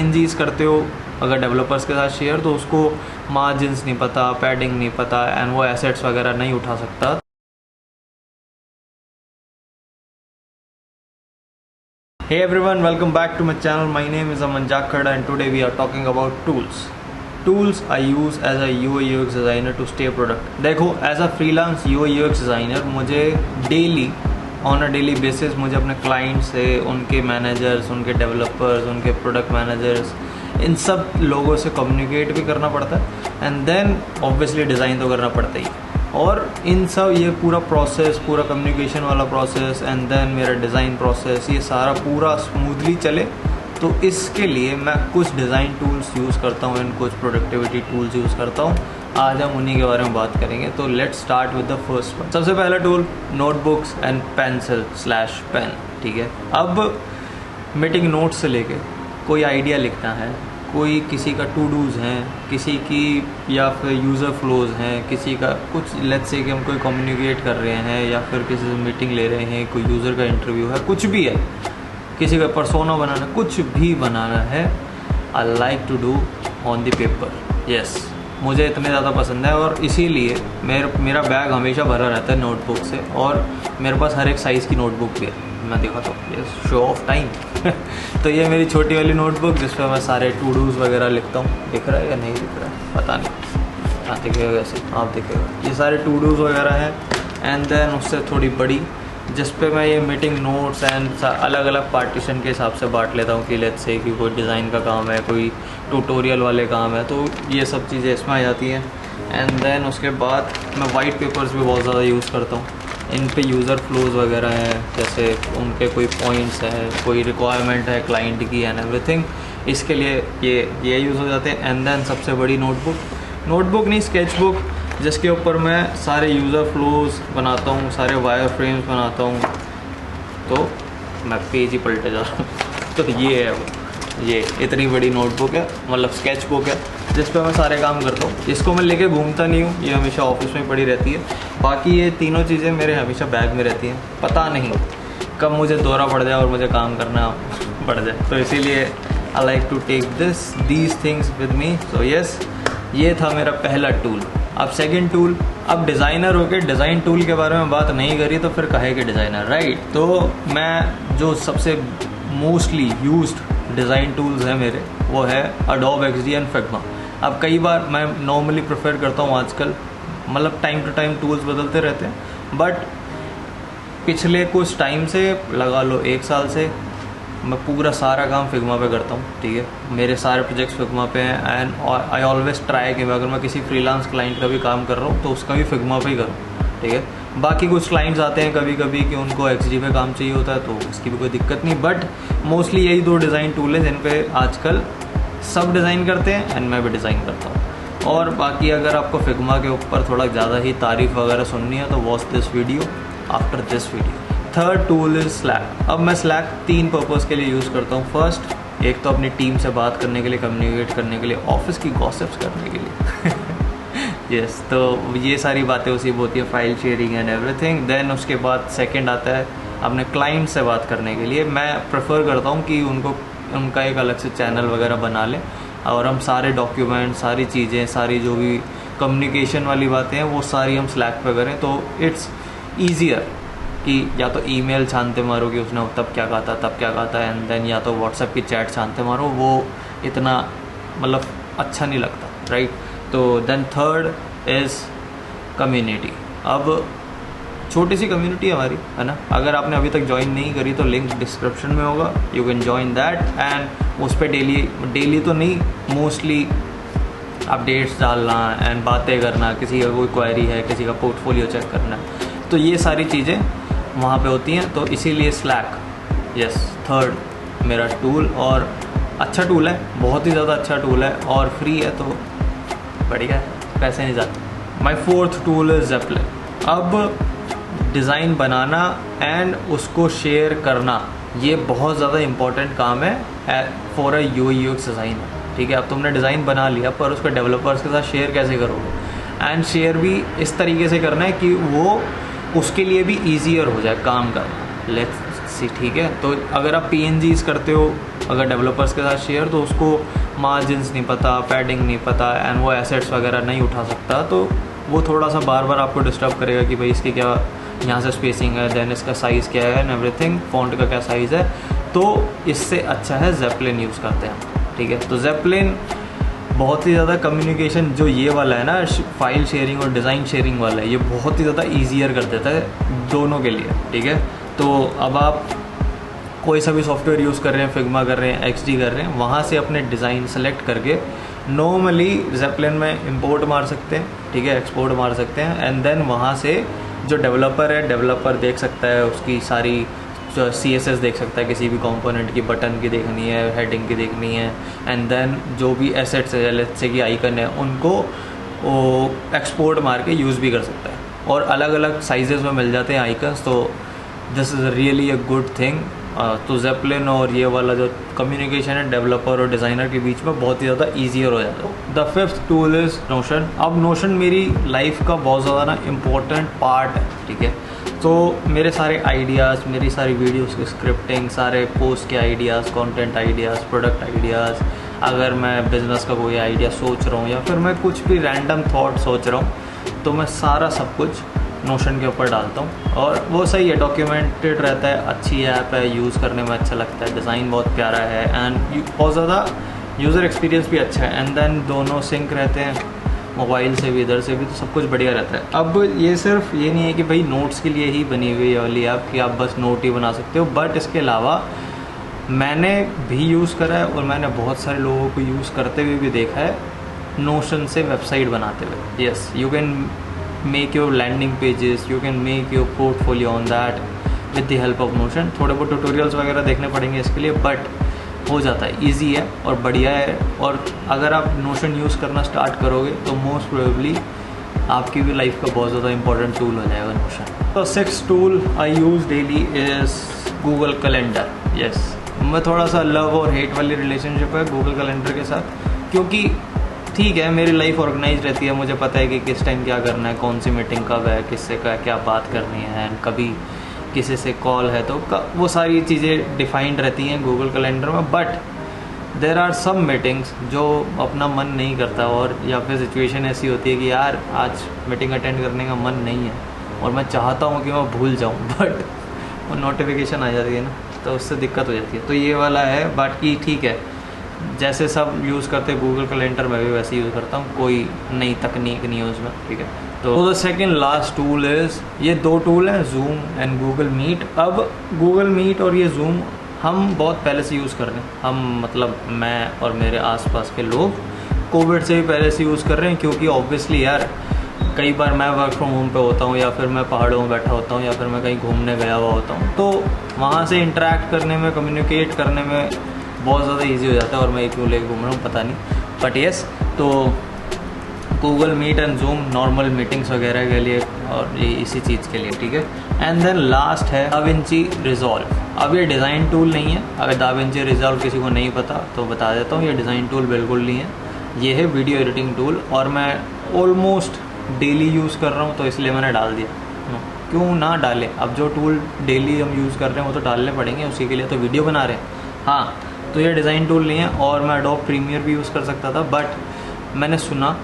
चीज़ करते हो अगर डेवलपर्स के साथ शेयर, तो उसको मार्जिन्स नहीं पता, पैडिंग नहीं पता, एंड वो एसेट्स वगैरह नहीं उठा सकता। Hey everyone, welcome back to my channel. My name is Aman Jakhada and today we are talking about tools. Tools I use as a UI UX designer to stay product. देखो, as a freelance UI UX designer मुझे on a daily basis मुझे अपने client से, उनके managers, उनके developers, उनके product managers, इन सब लोगों से कम्युनिकेट भी करना पड़ता है एंड देन ऑब्वियसली डिज़ाइन तो करना पड़ता ही। और इन सब ये पूरा प्रोसेस, पूरा कम्युनिकेशन वाला प्रोसेस एंड देन मेरा डिज़ाइन प्रोसेस, ये सारा पूरा स्मूथली चले, तो इसके लिए मैं कुछ डिज़ाइन टूल्स यूज़ करता हूँ एंड कुछ प्रोडक्टिविटी टूल्स यूज़ करता हूँ। आज हम उन्हीं के बारे में बात करेंगे। तो let's start with the first one. सबसे पहला टूल नोटबुक्स एंड पेंसिल/पेन। ठीक है, अब मीटिंग नोट्स से लेके कोई आइडिया लिखना है, कोई किसी का टू डूज़ हैं, किसी की या फिर यूज़र फ्लोज हैं, किसी का कुछ, लेट्स से कि हम कोई कम्युनिकेट कर रहे हैं या फिर किसी से मीटिंग ले रहे हैं, कोई यूज़र का इंटरव्यू है, कुछ भी है, किसी का पर्सोना बनाना, कुछ भी बनाना है, I like to do on the paper. Yes, मुझे इतने ज़्यादा पसंद है और इसीलिए मेरा बैग हमेशा भरा रहता है नोटबुक से, और मेरे पास हर एक साइज़ की नोटबुक भी है। मैं दिखाता हूँ, ये शो ऑफ टाइम। तो ये मेरी छोटी वाली नोटबुक जिस पर मैं सारे टू डूज़ वगैरह लिखता हूँ। दिख रहा है या नहीं दिख रहा है पता नहीं, हाँ दिखेगा, वैसे आप दिखेगा। ये सारे टू डूज़ वगैरह हैं एंड देन उससे थोड़ी बड़ी जिस पे मैं ये मीटिंग नोट्स एंड अलग अलग पार्टीशन के हिसाब से बांट लेता हूँ कि लेट्स से कि कोई डिज़ाइन का काम है, कोई ट्यूटोरियल वाले काम है, तो ये सब चीज़ें इसमें आ जाती हैं। एंड देन उसके बाद मैं वाइट पेपर्स भी बहुत ज़्यादा यूज़ करता हूँ। इन पे यूज़र फ्लोज वगैरह हैं, जैसे उनके कोई पॉइंट्स हैं, कोई रिक्वायरमेंट है क्लाइंट की एंड एवरीथिंग, इसके लिए ये यूज़ हो जाते हैं। एंड देन सबसे बड़ी नोटबुक नहीं, स्केचबुक, जिसके ऊपर मैं सारे यूज़र फ्लोज बनाता हूँ, सारे वायर फ्रेम्स बनाता हूँ। तो मैं पेज ही पलटे जा रहा हूँ। तो ये है, ये इतनी बड़ी नोटबुक है, मतलब स्केचबुक है, जिस पर मैं सारे काम करता हूँ। इसको मैं लेके घूमता नहीं हूँ, ये हमेशा ऑफिस में पड़ी रहती है। बाकी ये तीनों चीज़ें मेरे हमेशा बैग में रहती हैं, पता नहीं कब मुझे दौरा पड़ जाए और मुझे काम करना पड़ जाए, तो इसीलिए I like to take these things with me. So yes, ये था मेरा पहला टूल। अब सेकंड टूल, अब डिज़ाइनर होके डिज़ाइन टूल के बारे में बात नहीं करी तो फिर कहे कि डिज़ाइनर, राइट। तो मैं जो सबसे मोस्टली यूज्ड डिज़ाइन टूल्स हैं मेरे, वो है Adobe XD एंड Figma। अब कई बार मैं नॉर्मली प्रेफर करता हूँ आजकल, मतलब टाइम टू टाइम टूल्स बदलते रहते हैं, बट पिछले कुछ टाइम से, लगा लो 1 साल से, मैं पूरा सारा काम फिग्मा पे करता हूँ। ठीक है, मेरे सारे प्रोजेक्ट्स फिग्मा पे हैं एंड आई ऑलवेज ट्राई कि अगर मैं किसी फ्रीलांस क्लाइंट का भी काम कर रहा हूँ तो उसका भी फिग्मा पे ही करूँ। ठीक है, बाकी कुछ क्लाइंट्स आते हैं कभी कभी कि उनको XD पे काम चाहिए होता है, तो उसकी भी कोई दिक्कत नहीं, बट मोस्टली यही 2 डिज़ाइन टूल हैं जिन पे आजकल सब डिज़ाइन करते हैं एंड मैं भी डिज़ाइन करता हूँ। और बाकी अगर आपको फिग्मा के ऊपर थोड़ा ज़्यादा ही तारीफ़ वगैरह सुननी है तो watch this video after this video. Third tool is slack. अब मैं स्लैक 3 पर्पज़ के लिए यूज़ करता हूँ। फर्स्ट, एक तो अपनी टीम से बात करने के लिए, कम्युनिकेट करने के लिए, ऑफिस की गॉसिप्स करने के लिए। यस, तो ये सारी बातें उसी में होती है, file sharing and everything. Then उसके बाद सेकंड आता है अपने क्लाइंट से बात करने के लिए। मैं प्रेफर करता हूँ कि उनका एक अलग से चैनल वगैरह बना लें और हम सारे डॉक्यूमेंट, सारी चीज़ें, सारी जो भी कम्युनिकेशन वाली बातें हैं वो सारी हम स्लैक पे करें, तो इट्स ईजियर कि या तो ईमेल छानते मारो कि उसने तब क्या कहा था, तब क्या कहा था, एंड देन या तो व्हाट्सएप की चैट छानते मारो, वो इतना मतलब अच्छा नहीं लगता, राइट। तो देन थर्ड इज़ कम्युनिटी। अब छोटी सी कम्युनिटी हमारी है ना, अगर आपने अभी तक ज्वाइन नहीं करी तो लिंक डिस्क्रिप्शन में होगा, you can join that. And उस पर डेली तो नहीं, मोस्टली अपडेट्स डालना एंड बातें करना, किसी का कोई क्वेरी है, किसी का पोर्टफोलियो चेक करना, तो ये सारी चीज़ें वहाँ पे होती हैं। तो इसीलिए स्लैक, यस, थर्ड मेरा टूल, और अच्छा टूल है, बहुत ही ज़्यादा अच्छा टूल है और फ्री है, तो बढ़िया है, पैसे नहीं जाते। My fourth tool is Zeplin. अब डिज़ाइन बनाना एंड उसको शेयर करना, ये बहुत ज़्यादा इम्पॉर्टेंट काम है for a UI UX designer. ठीक है, अब तुमने डिज़ाइन बना लिया, पर उसको डेवलपर्स के साथ शेयर कैसे करोगे, एंड शेयर भी इस तरीके से करना है कि वो उसके लिए भी ईजियर हो जाए काम करना। लेट्स सी, ठीक है। तो अगर आप PNGs करते हो अगर डेवलपर्स के साथ शेयर, तो उसको मार्जिन्स नहीं पता, पैडिंग नहीं पता, एंड वो एसेट्स वगैरह नहीं उठा सकता, तो वो थोड़ा सा बार बार आपको डिस्टर्ब करेगा कि भाई इसकी क्या यहाँ से स्पेसिंग है, देन इसका साइज़ क्या है एंड एवरीथिंग, फॉन्ट का क्या साइज़ है। तो इससे अच्छा है Zeppelin यूज़ करते हैं, ठीक है। तो Zeppelin बहुत ही ज़्यादा कम्युनिकेशन जो ये वाला है ना, फाइल शेयरिंग और डिज़ाइन शेयरिंग वाला है, ये बहुत ही ज़्यादा ईजियर कर देता है दोनों के लिए, ठीक है। तो अब आप कोई सा भी सॉफ्टवेयर यूज़ कर रहे हैं, फिग्मा कर रहे हैं, XD कर रहे हैं, वहाँ से अपने डिज़ाइन सेलेक्ट करके नॉर्मली Zeppelin में इंपोर्ट मार सकते हैं, ठीक है, एक्सपोर्ट मार सकते हैं, एंड देन वहाँ से जो डेवलपर है, डेवलपर देख सकता है उसकी सारी जो CSS देख सकता है, किसी भी कंपोनेंट की, बटन की देखनी है, हेडिंग की देखनी है, एंड देन जो भी एसेट्स है जैसे कि आइकन है, उनको वो एक्सपोर्ट मार के यूज़ भी कर सकता है, और अलग अलग साइजेस में मिल जाते हैं आइकन्स। तो this is really a good thing. तो Zeppelin और ये वाला जो कम्युनिकेशन है डेवलपर और डिज़ाइनर के बीच में बहुत ही ज़्यादा ईजियर हो जाता है। The fifth tool is Notion। अब Notion मेरी लाइफ का बहुत ज़्यादा ना इम्पोर्टेंट पार्ट है, ठीक है। तो मेरे सारे आइडियाज़, मेरी सारी वीडियोस की स्क्रिप्टिंग, सारे पोस्ट के ideas, content ideas, product ideas, अगर मैं बिज़नेस का कोई आइडिया सोच रहा हूँ या फिर मैं कुछ भी रैंडम थॉट सोच रहा हूँ, तो मैं सारा सब कुछ Notion के ऊपर डालता हूँ, और वो सही है, डॉक्यूमेंटेड रहता है, अच्छी ऐप है, यूज़ करने में अच्छा लगता है, डिज़ाइन बहुत प्यारा है, एंड बहुत ज़्यादा यूज़र एक्सपीरियंस भी अच्छा है, एंड देन दोनों सिंक रहते हैं, मोबाइल से भी इधर से भी, तो सब कुछ बढ़िया रहता है। अब ये सिर्फ ये नहीं है कि भाई नोट्स के लिए ही बनी हुई वाली ऐप कि आप बस नोट ही बना सकते हो, बट इसके अलावा मैंने भी यूज़ करा है और मैंने बहुत सारे लोगों को यूज़ करते हुए भी देखा है Notion से वेबसाइट बनाते हुए। Yes, you can make your landing pages, you can make your portfolio on that with the help of Notion। थोड़े बहुत ट्यूटोरियल्स वगैरह देखने पड़ेंगे इसके लिए, बट हो जाता है, इजी है और बढ़िया है। और अगर आप Notion यूज़ करना स्टार्ट करोगे तो मोस्ट प्रोबेबली आपकी भी लाइफ का बहुत ज़्यादा इंपॉर्टेंट टूल हो जाएगा Notion। तो sixth tool I use daily is Google calendar. Yes, मैं थोड़ा सा लव और हेट वाली रिलेशनशिप है गूगल कैलेंडर के साथ, क्योंकि ठीक है मेरी लाइफ ऑर्गेनाइज रहती है, मुझे पता है कि किस टाइम क्या करना है, कौन सी मीटिंग कब है, किससे क्या बात करनी है, कभी किसी से कॉल है, तो वो सारी चीज़ें डिफाइंड रहती हैं गूगल कैलेंडर में। But there are some meetings जो अपना मन नहीं करता, और या फिर सिचुएशन ऐसी होती है कि यार आज मीटिंग अटेंड करने का मन नहीं है और मैं चाहता हूँ कि मैं भूल जाऊँ, बट वो नोटिफिकेशन आ जाती है ना, तो उससे दिक्कत हो जाती है। तो ये वाला है, बाकी ठीक है, जैसे सब यूज़ करते हैं गूगल कैलेंडर, मैं भी वैसे यूज़ करता हूँ, कोई नई तकनीक नहीं है उसमें, ठीक है। तो the second last tool is, ये दो टूल हैं, जूम एंड गूगल मीट। अब गूगल मीट और ये जूम हम बहुत पहले से यूज़ कर रहे हैं, हम मतलब मैं और मेरे आसपास के लोग कोविड से भी पहले से यूज़ कर रहे हैं, क्योंकि ऑब्वियसली यार कई बार मैं वर्क फ्रॉम होम पे होता हूँ, या फिर मैं पहाड़ों में बैठा होता हूँ, या फिर मैं कहीं घूमने गया हुआ होता हूँ, तो वहाँ से इंटरेक्ट करने में, कम्युनिकेट करने में बहुत ज़्यादा इजी हो जाता है। और मैं एक क्यों लेके घूम रहा हूँ पता नहीं, बट येस, तो Google Meet and Zoom normal meetings वगैरह के लिए और ये इसी चीज़ के लिए, ठीक है। एंड देन लास्ट है DaVinci Resolve। अब ये डिज़ाइन टूल नहीं है, अगर DaVinci Resolve किसी को नहीं पता तो बता देता हूँ, ये डिज़ाइन टूल बिल्कुल नहीं है, ये है वीडियो एडिटिंग टूल, और मैं ऑलमोस्ट डेली यूज़ कर रहा हूँ, तो इसलिए मैंने डाल दिया। क्यों ना डालें, अब जो टूल डेली हम यूज़ कर रहे हैं वो तो डालने पड़ेंगे, उसी के लिए तो वीडियो बना रहे हैं। हाँ, तो ये डिज़ाइन टूल नहीं है, और मैं Adobe Premiere भी यूज़ कर सकता था, बट मैंने सुना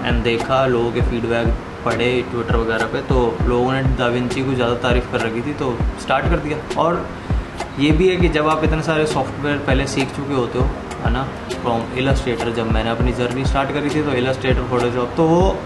एंड देखा, लोगों के फीडबैक पढ़े ट्विटर वगैरह पे, तो लोगों ने DaVinci को ज़्यादा तारीफ़ कर रखी थी, तो स्टार्ट कर दिया। और ये भी है कि जब आप इतने सारे सॉफ्टवेयर पहले सीख चुके होते हो, है ना, फ्रॉम इलस्ट्रेटर, जब मैंने अपनी जर्नी स्टार्ट करी थी तो इलस्ट्रेटर, फोटोशॉप, तो वो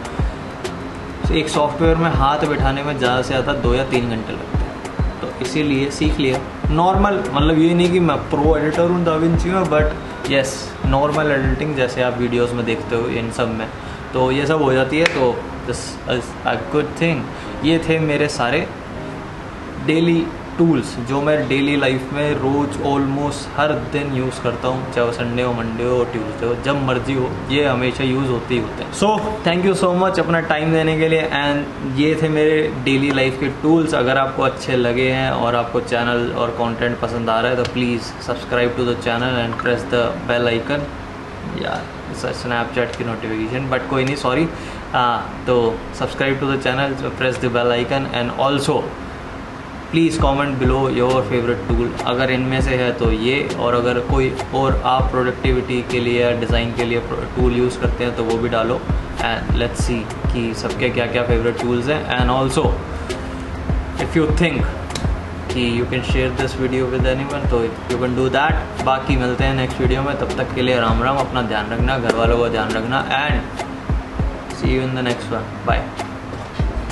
एक सॉफ्टवेयर में हाथ बिठाने में ज़्यादा से ज़्यादा 2 या 3 घंटे लगते हैं, तो इसीलिए सीख लिया। नॉर्मल, मतलब ये नहीं कि मैं प्रो एडिटर हूँ DaVinci में, बट येस, नॉर्मल एडिटिंग जैसे आप वीडियोस में देखते हो इन सब में, तो ये सब हो जाती है, तो this is a good thing. ये थे मेरे सारे डेली टूल्स जो मैं डेली लाइफ में रोज़ ऑलमोस्ट हर दिन यूज़ करता हूँ, चाहे वो संडे हो, मंडे हो, ट्यूसडे हो, जब मर्जी हो, ये हमेशा यूज़ होते ही होते हैं। So thank you so much अपना टाइम देने के लिए, एंड ये थे मेरे डेली लाइफ के टूल्स। अगर आपको अच्छे लगे हैं और आपको चैनल और कंटेंट पसंद आ रहा है तो please subscribe to the channel and press the bell icon. यार स्नैपचैट की नोटिफिकेशन, बट कोई नहीं, सॉरी। तो subscribe to the channel, press the bell icon, and also please comment below your favourite tool, अगर इनमें से है तो ये, और अगर कोई और आप प्रोडक्टिविटी के लिए या डिज़ाइन के लिए टूल यूज़ करते हैं तो वो भी डालो। एंड लेट्स सी कि सबके क्या क्या फेवरेट टूल्स हैं। And also if you think कि you can share this video with anyone तो यू कैन डू दैट। बाकी मिलते हैं नेक्स्ट वीडियो में, तब तक के लिए राम राम, अपना ध्यान रखना, घर वालों का ध्यान रखना, and see you in the next one, bye.